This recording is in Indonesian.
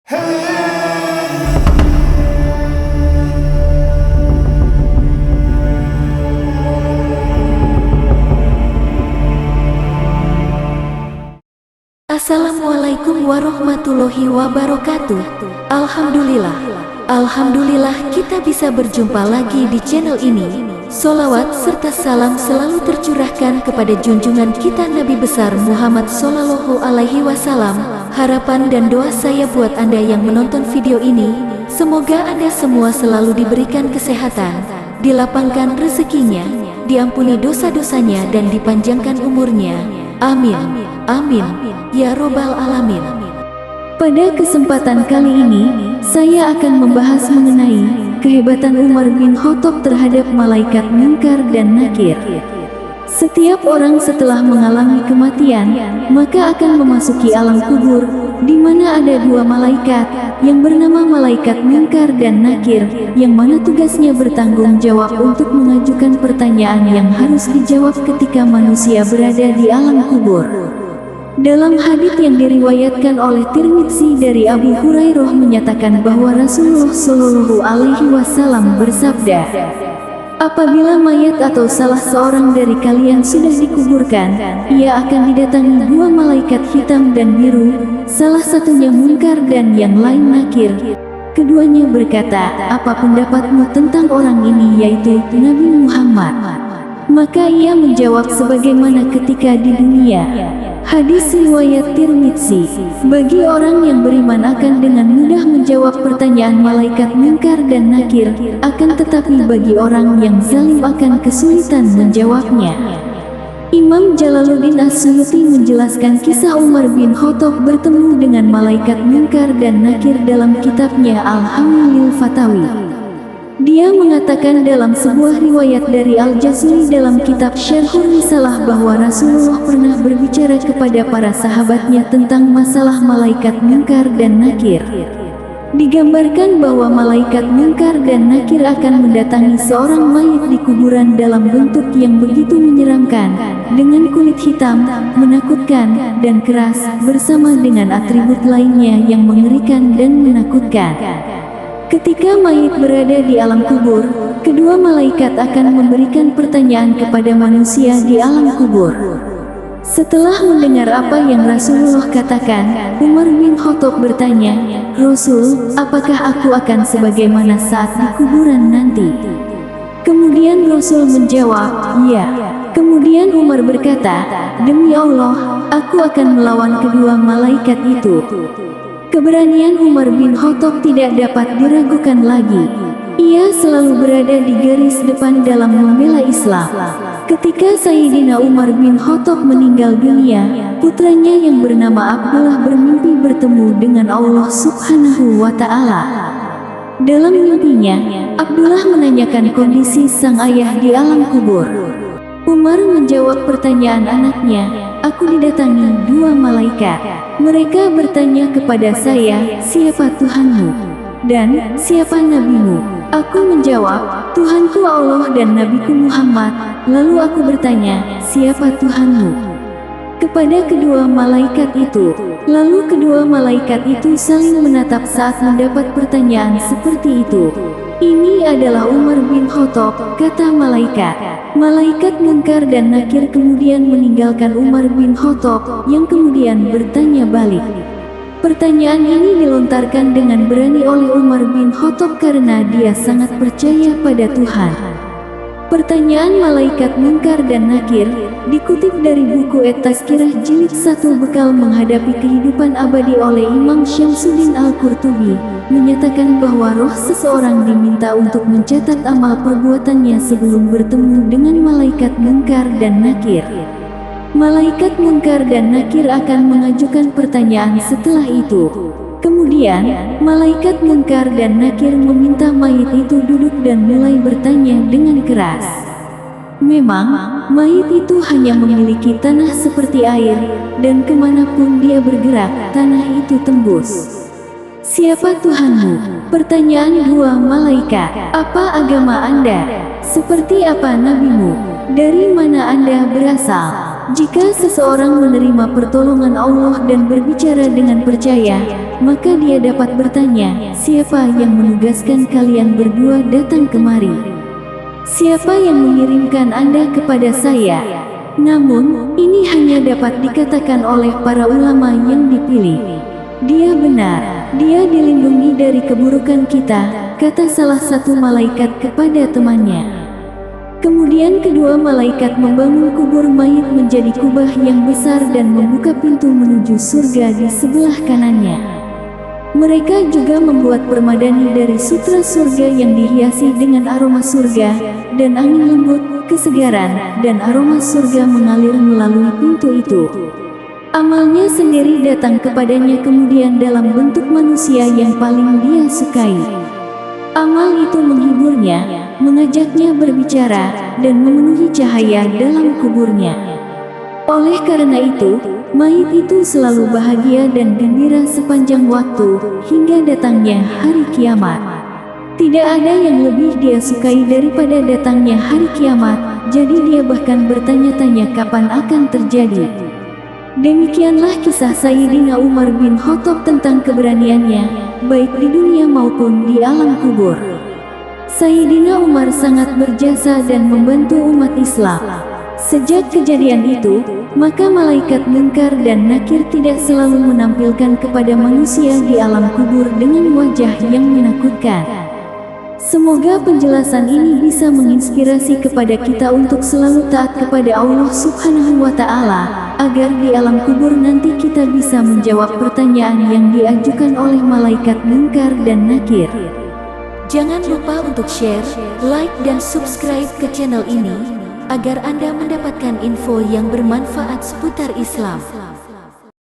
Assalamualaikum warahmatullahi wabarakatuh. Alhamdulillah kita bisa berjumpa lagi di channel ini. Sholawat serta salam selalu tercurahkan kepada junjungan kita Nabi besar Muhammad Sallallahu Alaihi Wasallam. Harapan dan doa saya buat Anda yang menonton video ini, semoga Anda semua selalu diberikan kesehatan, dilapangkan rezekinya, diampuni dosa-dosanya dan dipanjangkan umurnya. Amin, amin, ya robbal alamin. Pada kesempatan kali ini, saya akan membahas mengenai kehebatan Umar bin Khattab terhadap malaikat Munkar dan Nakir. Setiap orang setelah mengalami kematian, maka akan memasuki alam kubur, di mana ada dua malaikat, yang bernama malaikat Munkar dan Nakir, yang mana tugasnya bertanggung jawab untuk mengajukan pertanyaan yang harus dijawab ketika manusia berada di alam kubur. Dalam hadits yang diriwayatkan oleh Tirmidzi dari Abu Hurairah menyatakan bahwa Rasulullah Shallallahu Alaihi Wasallam bersabda, apabila mayat atau salah seorang dari kalian sudah dikuburkan, ia akan didatangi dua malaikat hitam dan biru, salah satunya Munkar dan yang lain Nakir. Keduanya berkata, apa pendapatmu tentang orang ini, yaitu Nabi Muhammad? Maka ia menjawab sebagaimana ketika di dunia. Hadis riwayat Tirmidzi. Bagi orang yang beriman akan dengan mudah menjawab pertanyaan malaikat Munkar dan Nakir, akan tetapi bagi orang yang zalim akan kesulitan menjawabnya. Imam Jalaluddin As-Suyuti menjelaskan kisah Umar bin Khattab bertemu dengan malaikat Munkar dan Nakir dalam kitabnya Al-Hamlil Fatawi. Dia mengatakan dalam sebuah riwayat dari Al-Jazuli dalam kitab Syarhur Risalah bahwa Rasulullah pernah berbicara kepada para sahabatnya tentang masalah malaikat Munkar dan Nakir. Digambarkan bahwa malaikat Munkar dan Nakir akan mendatangi seorang mayit di kuburan dalam bentuk yang begitu menyeramkan, dengan kulit hitam, menakutkan, dan keras, bersama dengan atribut lainnya yang mengerikan dan menakutkan. Ketika mayit berada di alam kubur, kedua malaikat akan memberikan pertanyaan kepada manusia di alam kubur. Setelah mendengar apa yang Rasulullah katakan, Umar bin Khattab bertanya, Rasul, apakah aku akan sebagaimana saat di kuburan nanti? Kemudian Rasul menjawab, ya. Kemudian Umar berkata, demi Allah, aku akan melawan kedua malaikat itu. Keberanian Umar bin Khattab tidak dapat diragukan lagi. Ia selalu berada di garis depan dalam membela Islam. Ketika Sayyidina Umar bin Khattab meninggal dunia, putranya yang bernama Abdullah bermimpi bertemu dengan Allah Subhanahu wa Ta'ala. Dalam mimpinya, Abdullah menanyakan kondisi sang ayah di alam kubur. Umar menjawab pertanyaan anaknya, aku didatangi dua malaikat. Mereka bertanya kepada saya, siapa Tuhanmu? Dan siapa nabimu? Aku menjawab, Tuhanku Allah dan nabiku Muhammad. Lalu aku bertanya, siapa Tuhanmu? Kepada kedua malaikat itu. Lalu kedua malaikat itu saling menatap saat mendapat pertanyaan seperti itu. Ini adalah Umar bin Khattab, kata malaikat. Malaikat Munkar dan Nakir kemudian meninggalkan Umar bin Khattab, yang kemudian bertanya balik. Pertanyaan ini dilontarkan dengan berani oleh Umar bin Khattab karena dia sangat percaya pada Tuhan. Pertanyaan malaikat Munkar dan Nakir dikutip dari buku At-Tazkirah Jilid 1 Bekal Menghadapi Kehidupan Abadi oleh Imam Syamsuddin Al-Qurtubi, menyatakan bahwa roh seseorang diminta untuk mencatat amal perbuatannya sebelum bertemu dengan malaikat Munkar dan Nakir. Malaikat Munkar dan Nakir akan mengajukan pertanyaan setelah itu. Kemudian, malaikat Munkar dan Nakir meminta mayit itu duduk dan mulai bertanya dengan keras. Memang, mayit itu hanya memiliki tanah seperti air, dan kemanapun dia bergerak, tanah itu tembus. Siapa Tuhanmu? Pertanyaan dua malaikat. Apa agama Anda? Seperti apa nabimu? Dari mana Anda berasal? Jika seseorang menerima pertolongan Allah dan berbicara dengan percaya, maka dia dapat bertanya, siapa yang menugaskan kalian berdua datang kemari? Siapa yang mengirimkan Anda kepada saya? Namun, ini hanya dapat dikatakan oleh para ulama yang dipilih. Dia benar, dia dilindungi dari keburukan kita, kata salah satu malaikat kepada temannya. Kemudian kedua malaikat membangun kubur mayit menjadi kubah yang besar dan membuka pintu menuju surga di sebelah kanannya. Mereka juga membuat permadani dari sutra surga yang dihiasi dengan aroma surga, dan angin lembut, kesegaran, dan aroma surga mengalir melalui pintu itu. Amalnya sendiri datang kepadanya kemudian dalam bentuk manusia yang paling dia sukai. Amal itu menghiburnya, mengajaknya berbicara, dan memenuhi cahaya dalam kuburnya. Oleh karena itu, mayit itu selalu bahagia dan gembira sepanjang waktu, hingga datangnya hari kiamat. Tidak ada yang lebih dia sukai daripada datangnya hari kiamat, jadi dia bahkan bertanya-tanya kapan akan terjadi. Demikianlah kisah Sayyidina Umar bin Khattab tentang keberaniannya, baik di dunia maupun di alam kubur. Sayyidina Umar sangat berjasa dan membantu umat Islam. Sejak kejadian itu, maka malaikat Munkar dan Nakir tidak selalu menampilkan kepada manusia di alam kubur dengan wajah yang menakutkan. Semoga penjelasan ini bisa menginspirasi kepada kita untuk selalu taat kepada Allah Subhanahu wa Ta'ala, agar di alam kubur nanti kita bisa menjawab pertanyaan yang diajukan oleh malaikat Munkar dan Nakir. Jangan lupa untuk share, like, dan subscribe ke channel ini, agar Anda mendapatkan info yang bermanfaat seputar Islam.